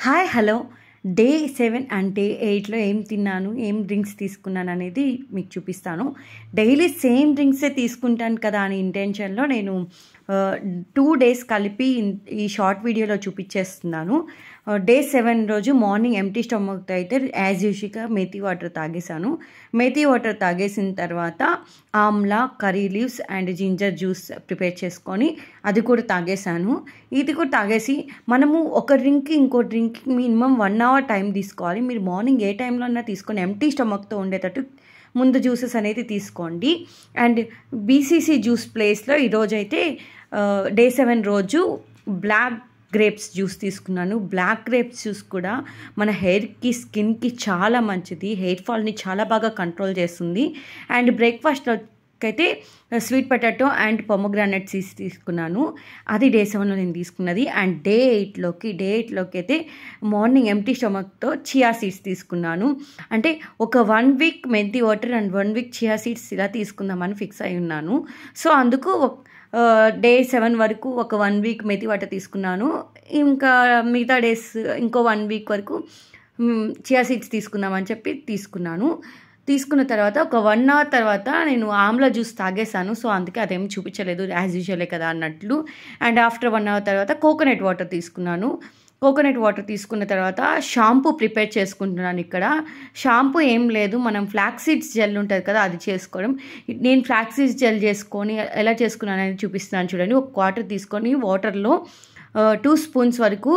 Hi hello day 7 and day 8లో ఏం తిన్నాను, ఏం డ్రింక్స్ తీసుకున్నాను అనేది మీకు చూపిస్తాను. డైలీ సేమ్ డ్రింక్సే తీసుకుంటాను కదా అని ఇంటెన్షన్లో నేను 2 డేస్ కలిపి ఈ షార్ట్ వీడియోలో చూపించేస్తున్నాను. డే 7 రోజు మార్నింగ్ ఎంప్టీ స్టమక్తో అయితే యాజ్ యూజువల్గా మేథీ వాటర్ తాగేశాను. మేథీ వాటర్ తాగేసిన తర్వాత Amla, curry leaves and ginger juice prepare చేసుకొని అది కూడా తాగేశాను. ఇది కూడా తాగేసి మనము ఒక డ్రింక్కి ఇంకో డ్రింక్కి మినిమం 1 అవర్ టైం తీసుకోవాలి. మీరు మార్నింగ్ ఏ టైంలో అన్నా తీసుకొని ఎంప్టీ స్టమక్తో ఉండేటట్టు ముందు జ్యూసెస్ అనేది తీసుకోండి. అండ్ బీసీసీ జ్యూస్ ప్లేస్లో ఈరోజైతే డే 7 రోజు బ్లాక్ గ్రేప్స్ జ్యూస్ తీసుకున్నాను. బ్లాక్ గ్రేప్స్ జ్యూస్ కూడా మన హెయిర్కి, స్కిన్కి చాలా మంచిది. హెయిర్ ఫాల్ని చాలా బాగా కంట్రోల్ చేస్తుంది. అండ్ బ్రేక్ఫాస్ట్లో అయితే sweet potato and pomegranate seeds తీసుకున్నాను. అది డే 7లో నేను తీసుకున్నది. అండ్ డే 8లోకి అయితే మార్నింగ్ ఎంప్టీ స్టమక్తో చియా సీడ్స్ తీసుకున్నాను. అంటే ఒక 1 వీక్ మెంతి water and 1 week chia seeds ఇలా తీసుకుందామని ఫిక్స్ అయి ఉన్నాను. సో అందుకు డే 7 వరకు ఒక 1 వీక్ మెథీ వాటర్ తీసుకున్నాను. ఇంకా మిగతా డేస్ ఇంకో 1 వీక్ వరకు చియా సీడ్స్ తీసుకుందామని చెప్పి తీసుకున్న తర్వాత ఒక 1 అవర్ తర్వాత నేను ఆమ్లా జ్యూస్ తాగేశాను. సో అందుకే అదేమి చూపించలేదు, యాజ్ యూజువలే కదా అన్నట్లు. అండ్ ఆఫ్టర్ 1 అవర్ తర్వాత కోకోనట్ వాటర్ తీసుకున్నాను. కోకోనట్ వాటర్ తీసుకున్న తర్వాత షాంపూ ప్రిపేర్ చేసుకుంటున్నాను. ఇక్కడ షాంపూ ఏం లేదు, మనం ఫ్లాక్స్ సీడ్స్ జెల్ ఉంటుంది కదా, అది చేసుకోవడం. నేను ఫ్లాక్స్ సీడ్స్ జెల్ చేసుకొని ఎలా చేసుకున్నాను అనేది చూపిస్తున్నాను చూడండి. ఒక వాటర్ తీసుకొని వాటర్లో 2 స్పూన్స్ వరకు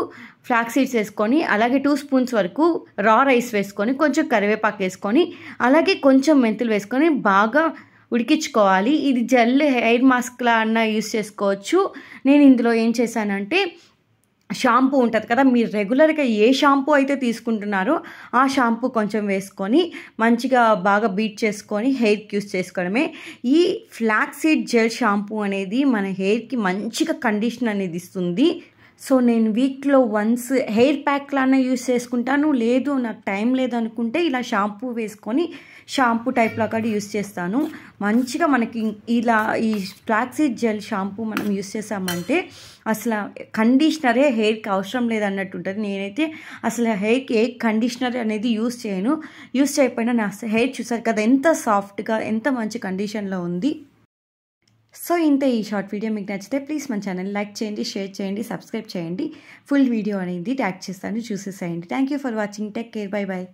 ఫ్లాక్స్ సీడ్స్ వేసుకొని, అలాగే 2 స్పూన్స్ వరకు రా రైస్ వేసుకొని, కొంచెం కరివేపాకు వేసుకొని, అలాగే కొంచెం మెంతులు వేసుకొని బాగా ఉడికించుకోవాలి. ఇది జెల్ హెయిర్ మాస్క్లా అన్న యూస్ చేసుకోవచ్చు. నేను ఇందులో ఏం చేశానంటే షాంపూ ఉంటుంది కదా, మీరు రెగ్యులర్గా ఏ షాంపూ అయితే తీసుకుంటున్నారో ఆ షాంపూ కొంచెం వేసుకొని మంచిగా బాగా బీట్ చేసుకొని హెయిర్కి యూస్ చేసుకోవడమే. ఈ ఫ్లాక్స్ సీడ్ జెల్ షాంపూ అనేది మన హెయిర్కి మంచిగా కండిషన్ అనేది ఇస్తుంది. సో నేను వీక్లో వన్స్ హెయిర్ ప్యాక్లానే యూస్ చేసుకుంటాను. లేదు నాకు టైం లేదనుకుంటే ఇలా షాంపూ వేసుకొని షాంపూ టైప్లో కూడా యూస్ చేస్తాను. మంచిగా మనకి ఇలా ఈ ఫ్లాక్స్ సీడ్ జెల్ షాంపూ మనం యూస్ చేసామంటే అసలు కండిషనరే హెయిర్కి అవసరం లేదన్నట్టు ఉంటుంది. నేనైతే అసలు హెయిర్కి ఏ కండిషనర్ అనేది యూస్ చేయను. యూస్ చేయకపోయినా నా హెయిర్ చూసారు కదా ఎంత సాఫ్ట్గా, ఎంత మంచి కండిషన్లో ఉంది. సో ఇంతే ఈ షార్ట్ వీడియో. మీకు నచ్చితే ప్లీజ్ మన ఛానల్ లైక్ చేయండి, షేర్ చేయండి, సబ్స్క్రైబ్ చేయండి. ఫుల్ వీడియో అనేది ట్యాగ్ చేస్తాను, చూసేసేయండి. Thank you for watching. Take care, bye bye.